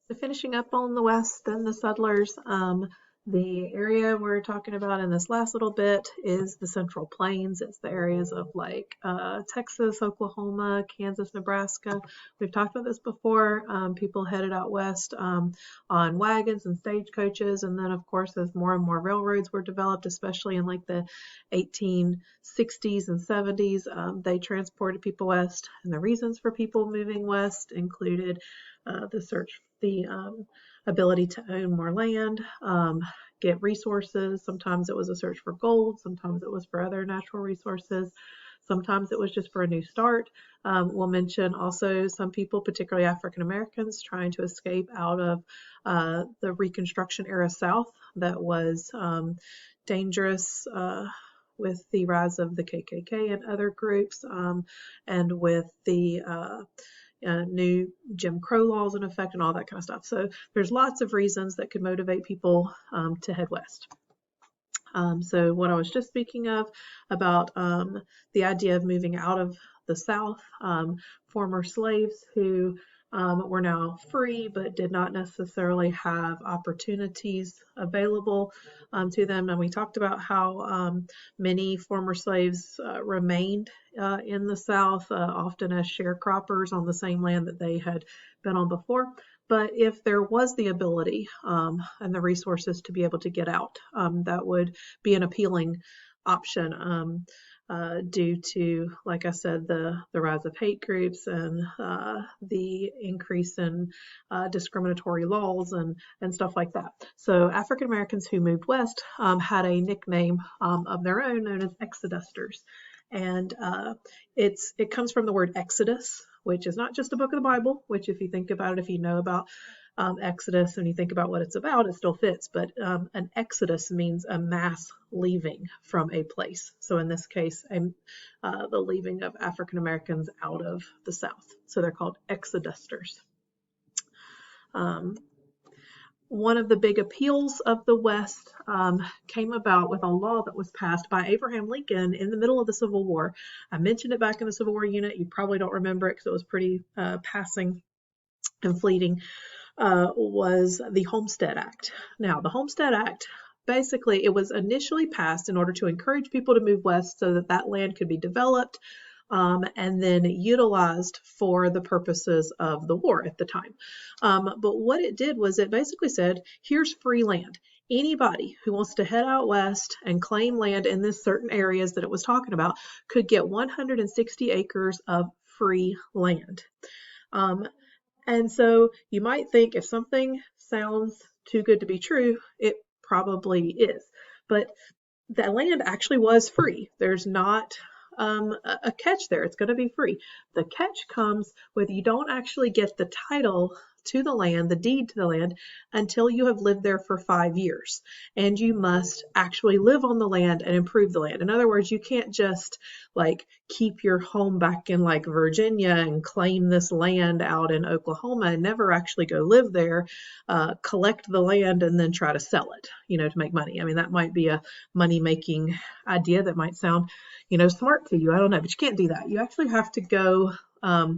So finishing up on the West and the settlers, the area we're talking about in this last little bit is the Central Plains. It's the areas of like Texas, Oklahoma, Kansas, Nebraska. We've talked about this before. People headed out west on wagons and stagecoaches, and then of course as more and more railroads were developed, especially in like the 1860s and 70s, they transported people west. And the reasons for people moving west included the ability to own more land, get resources. Sometimes it was a search for gold, sometimes it was for other natural resources, sometimes it was just for a new start. We'll mention also some people, particularly African Americans, trying to escape out of the Reconstruction era South that was dangerous. With the rise of the KKK and other groups, and with the new Jim Crow laws in effect and all that kind of stuff. So there's lots of reasons that could motivate people to head west. So what I was just speaking of about the idea of moving out of the South, former slaves who were now free but did not necessarily have opportunities available to them. And we talked about how many former slaves remained in the South, often as sharecroppers on the same land that they had been on before. But if there was the ability and the resources to be able to get out, that would be an appealing option due to, like I said, the rise of hate groups and the increase in discriminatory laws and stuff like that. So African Americans who moved west had a nickname of their own known as exodusters. And it comes from the word Exodus, which is not just a book of the Bible, which if you think about it, if you know about Exodus and you think about what it's about, it still fits. But an exodus means a mass leaving from a place. So in this case, the leaving of African Americans out of the South. So they're called exodusters. One of the big appeals of the West came about with a law that was passed by Abraham Lincoln in the middle of the Civil War. I mentioned it back in the Civil War unit. You probably don't remember it because it was pretty passing and fleeting. Was the Homestead Act. Now, the Homestead Act, basically, it was initially passed in order to encourage people to move west so that that land could be developed and then utilized for the purposes of the war at the time. But what it did was it basically said, here's free land. Anybody who wants to head out west and claim land in this certain areas that it was talking about could get 160 acres of free land. And so you might think if something sounds too good to be true, it probably is. But that land actually was free. There's not a catch there. It's going to be free. The catch comes with you don't actually get the title to the land, the deed to the land, until you have lived there for 5 years. And you must actually live on the land and improve the land. In other words, you can't just like keep your home back in like Virginia and claim this land out in Oklahoma and never actually go live there, collect the land and then try to sell it, to make money. I mean, that might be a money-making idea that might sound, smart to you. I don't know, but you can't do that. You actually have to go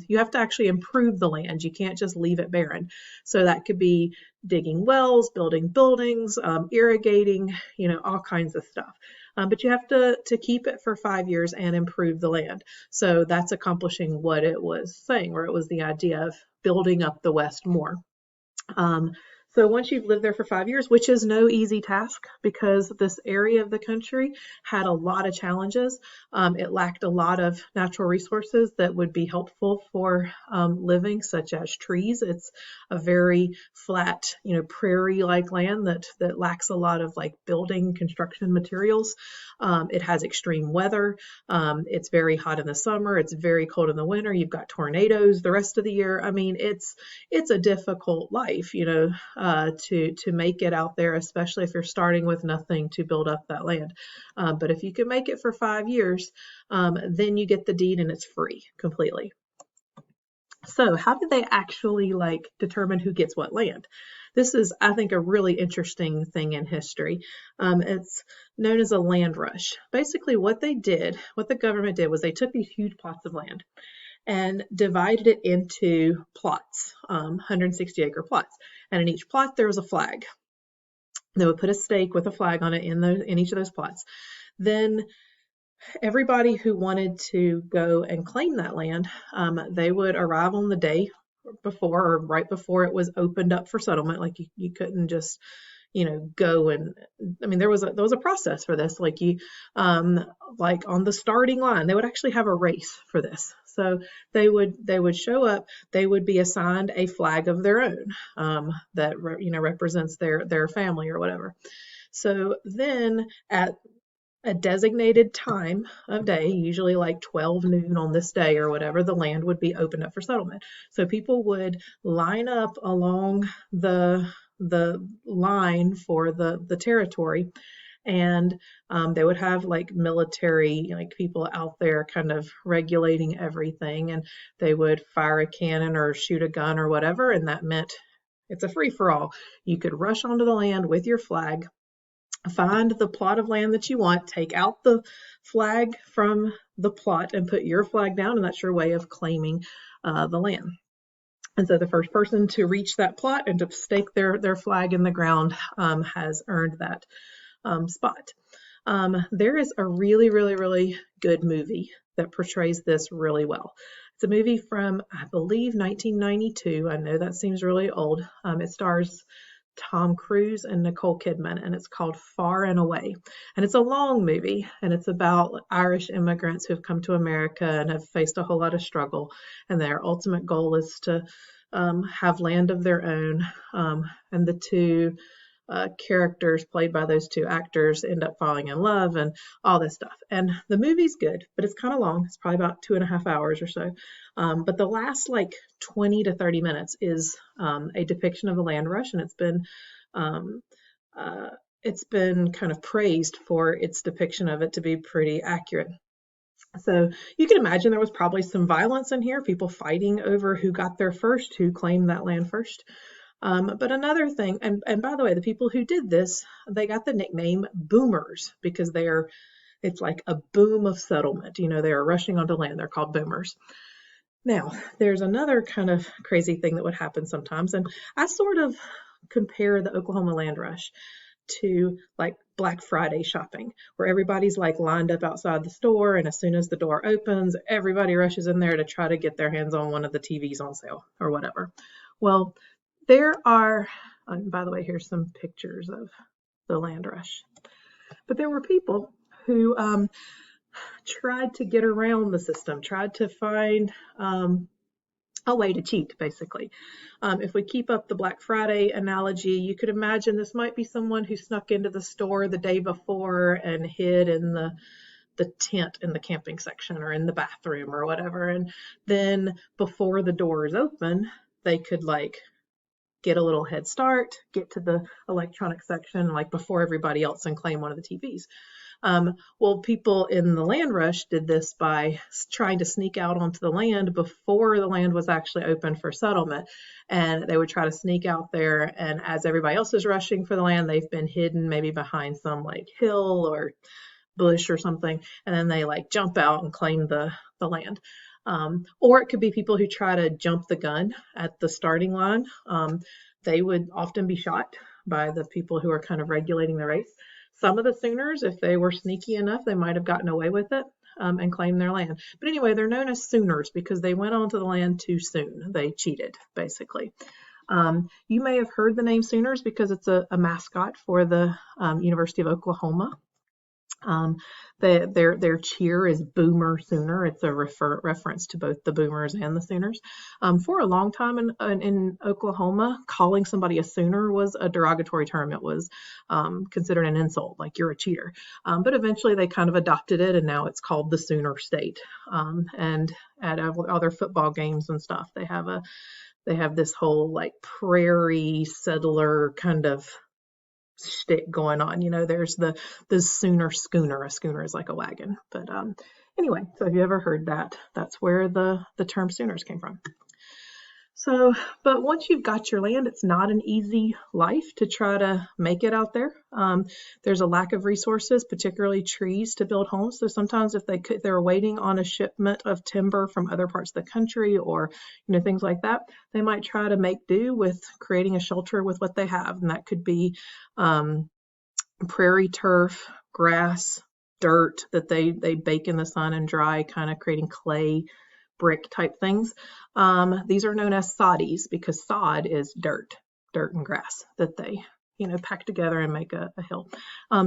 you have to actually improve the land. You can't just leave it barren. So that could be digging wells, building buildings, irrigating, all kinds of stuff. But you have to keep it for 5 years and improve the land. So that's accomplishing what it was saying, where it was the idea of building up the West more. So once you've lived there for 5 years, which is no easy task because this area of the country had a lot of challenges. It lacked a lot of natural resources that would be helpful for living, such as trees. It's a very flat, prairie-like land that lacks a lot of like building construction materials. It has extreme weather. It's very hot in the summer. It's very cold in the winter. You've got tornadoes the rest of the year. I mean, it's a difficult life, to make it out there, especially if you're starting with nothing to build up that land. But if you can make it for 5 years, then you get the deed and it's free completely. So how did they actually determine who gets what land? This is, I think, a really interesting thing in history. It's known as a land rush. Basically what the government did was they took these huge plots of land and divided it into plots, 160-acre plots. And in each plot, there was a flag. They would put a stake with a flag on it in each of those plots. Then everybody who wanted to go and claim that land, they would arrive on the day before or right before it was opened up for settlement. Like you couldn't just, go and, I mean, there was a process for this. Like like on the starting line, they would actually have a race for this. So they would show up, they would be assigned a flag of their own, that, represents their family or whatever. So then at a designated time of day, usually like 12 noon on this day or whatever, the land would be opened up for settlement. So people would line up along the line for the territory, and they would have like military, like people out there kind of regulating everything, and they would fire a cannon or shoot a gun or whatever, and that meant it's a free-for-all. You could rush onto the land with your flag, find the plot of land that you want, take out the flag from the plot and put your flag down, and that's your way of claiming the land. And so the first person to reach that plot and to stake their flag in the ground has earned that spot. There is a really, really, really good movie that portrays this really well. It's a movie from, I believe, 1992. I know that seems really old. It stars Tom Cruise and Nicole Kidman, and it's called Far and Away. And it's a long movie, and it's about Irish immigrants who have come to America and have faced a whole lot of struggle, and their ultimate goal is to have land of their own. And the two characters played by those two actors end up falling in love and all this stuff. And the movie's good, but it's kind of long. It's probably about 2.5 hours or so. But the last like 20 to 30 minutes is a depiction of the land rush, and it's been kind of praised for its depiction of it to be pretty accurate. So you can imagine there was probably some violence in here, people fighting over who got there first, who claimed that land first. But another thing, and by the way, the people who did this, they got the nickname boomers because it's like a boom of settlement. They are rushing onto land. They're called boomers. Now, there's another kind of crazy thing that would happen sometimes, and I sort of compare the Oklahoma land rush to like Black Friday shopping, where everybody's like lined up outside the store, and as soon as the door opens, everybody rushes in there to try to get their hands on one of the TVs on sale or whatever. Well, there are, and by the way, here's some pictures of the land rush. But there were people who tried to get around the system, tried to find a way to cheat, basically. If we keep up the Black Friday analogy, you could imagine this might be someone who snuck into the store the day before and hid in the tent in the camping section or in the bathroom or whatever. And then before the doors open, they could like get a little head start, get to the electronic section like before everybody else and claim one of the TVs. Well, people in the land rush did this by trying to sneak out onto the land before the land was actually open for settlement. And they would try to sneak out there, and as everybody else is rushing for the land, they've been hidden maybe behind some like hill or bush or something, and then they like jump out and claim the land. Or it could be people who try to jump the gun at the starting line. They would often be shot by the people who are kind of regulating the race. Some of the Sooners, if they were sneaky enough, they might have gotten away with it and claimed their land. But anyway, they're known as Sooners because they went onto the land too soon. They cheated, basically. You may have heard the name Sooners because it's a mascot for the University of Oklahoma. Their cheer is Boomer Sooner. It's a reference to both the Boomers and the Sooners. For a long time in Oklahoma, calling somebody a Sooner was a derogatory term. It was considered an insult, like you're a cheater. But eventually they kind of adopted it, and now it's called the Sooner State. And at all their football games and stuff, they have this whole like prairie settler kind of shtick going on. There's the Sooner schooner. A schooner is like a wagon. But anyway, so have you ever heard that? That's where the term Sooners came from. So, but once you've got your land, it's not an easy life to try to make it out there. There's a lack of resources, particularly trees to build homes. So sometimes if they're waiting on a shipment of timber from other parts of the country or, things like that, they might try to make do with creating a shelter with what they have. And that could be prairie turf, grass, dirt that they bake in the sun and dry, kind of creating clay brick type things. These are known as soddies because sod is dirt and grass that they, pack together and make a hill.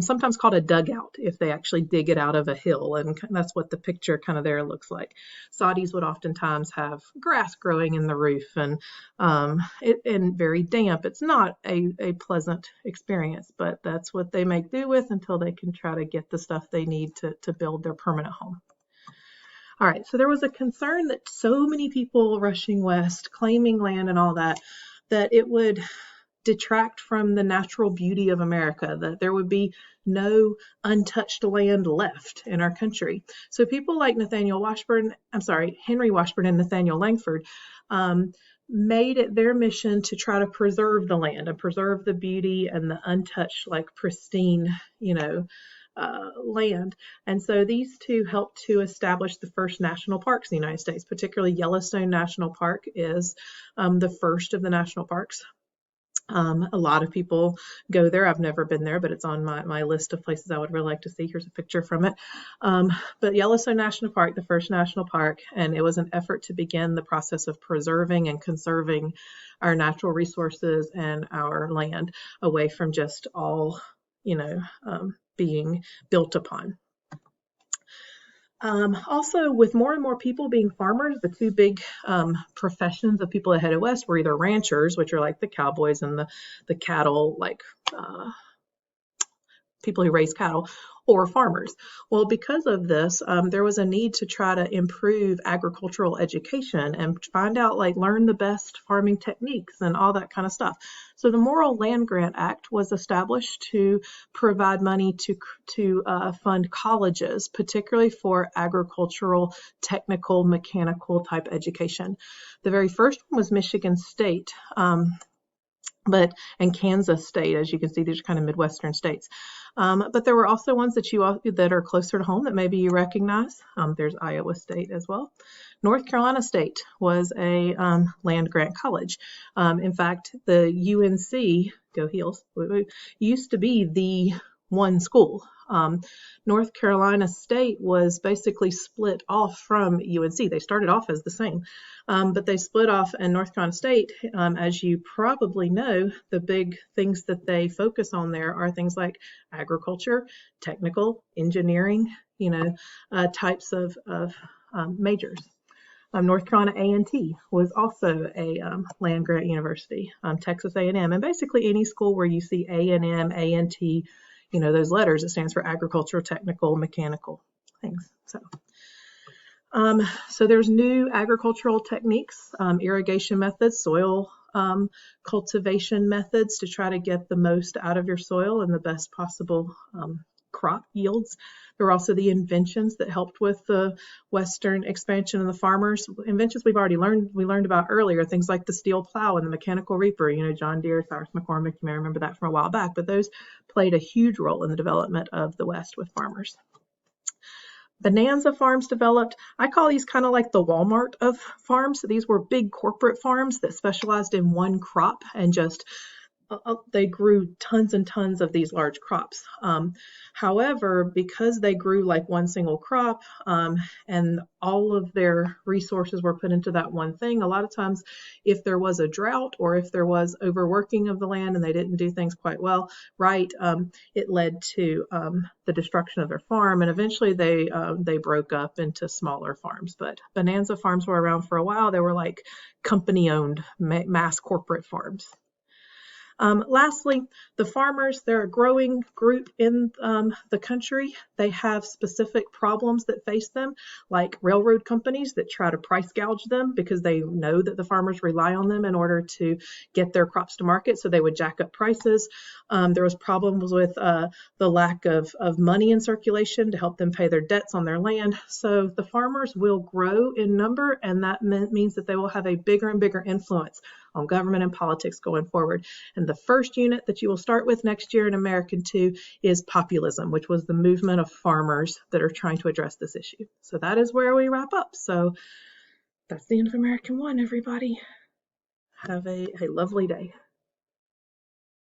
Sometimes called a dugout if they actually dig it out of a hill, and that's what the picture kind of there looks like. Soddies would oftentimes have grass growing in the roof and very damp. It's not a pleasant experience, but that's what they make do with until they can try to get the stuff they need to build their permanent home. All right, so there was a concern that so many people rushing west, claiming land and all that it would detract from the natural beauty of America, that there would be no untouched land left in our country. So people like Henry Washburn and Nathaniel Langford made it their mission to try to preserve the land and preserve the beauty and the untouched, like pristine, land. And so these two helped to establish the first national parks in the United States. Particularly Yellowstone National Park is the first of the national parks. A lot of people go there. I've never been there, but it's on my list of places I would really like to see. Here's a picture from it. But Yellowstone National Park, the first national park, and it was an effort to begin the process of preserving and conserving our natural resources and our land away from just all, being built upon. Also, with more and more people being farmers, the two big professions of people that headed west were either ranchers, which are like the cowboys and the cattle, like people who raise cattle, or farmers. Well, because of this, there was a need to try to improve agricultural education and find out, learn the best farming techniques and all that kind of stuff. So the Morrill Land Grant Act was established to provide money to fund colleges, particularly for agricultural, technical, mechanical type education. The very first one was Michigan State. And Kansas State, as you can see, these are kind of Midwestern states. But there were also ones that are closer to home that maybe you recognize. There's Iowa State as well. North Carolina State was a land grant college. In fact, the UNC, go Heels, used to be the one school. North Carolina State was basically split off from UNC. They started off as the same, but they split off, and North Carolina State, as you probably know, the big things that they focus on there are things like agriculture, technical, engineering, types of majors. North Carolina A&T was also a land grant university, Texas A&M, and basically any school where you see A&M, A&T, those letters, it stands for agricultural, technical, mechanical things. So there's new agricultural techniques, irrigation methods, soil cultivation methods to try to get the most out of your soil and the best possible crop yields. There were also the inventions that helped with the Western expansion of the farmers. Inventions we learned about earlier, things like the steel plow and the mechanical reaper, John Deere, Cyrus McCormick, you may remember that from a while back, but those played a huge role in the development of the West with farmers. Bonanza farms developed. I call these kind of like the Walmart of farms. These were big corporate farms that specialized in one crop and just they grew tons and tons of these large crops. However, because they grew like one single crop and all of their resources were put into that one thing, a lot of times if there was a drought or if there was overworking of the land and they didn't do things quite well, it led to the destruction of their farm, and eventually they broke up into smaller farms. But Bonanza farms were around for a while. They were like company-owned mass corporate farms. Lastly, the farmers, they're a growing group in the country. They have specific problems that face them, like railroad companies that try to price gouge them because they know that the farmers rely on them in order to get their crops to market, so they would jack up prices. There was problems with the lack of money in circulation to help them pay their debts on their land. So the farmers will grow in number, and that means that they will have a bigger and bigger influence on government and politics going forward. And the first unit that you will start with next year in American 2 is populism, which was the movement of farmers that are trying to address this issue. So that is where we wrap up. So that's the end of American 1, everybody. Have a lovely day.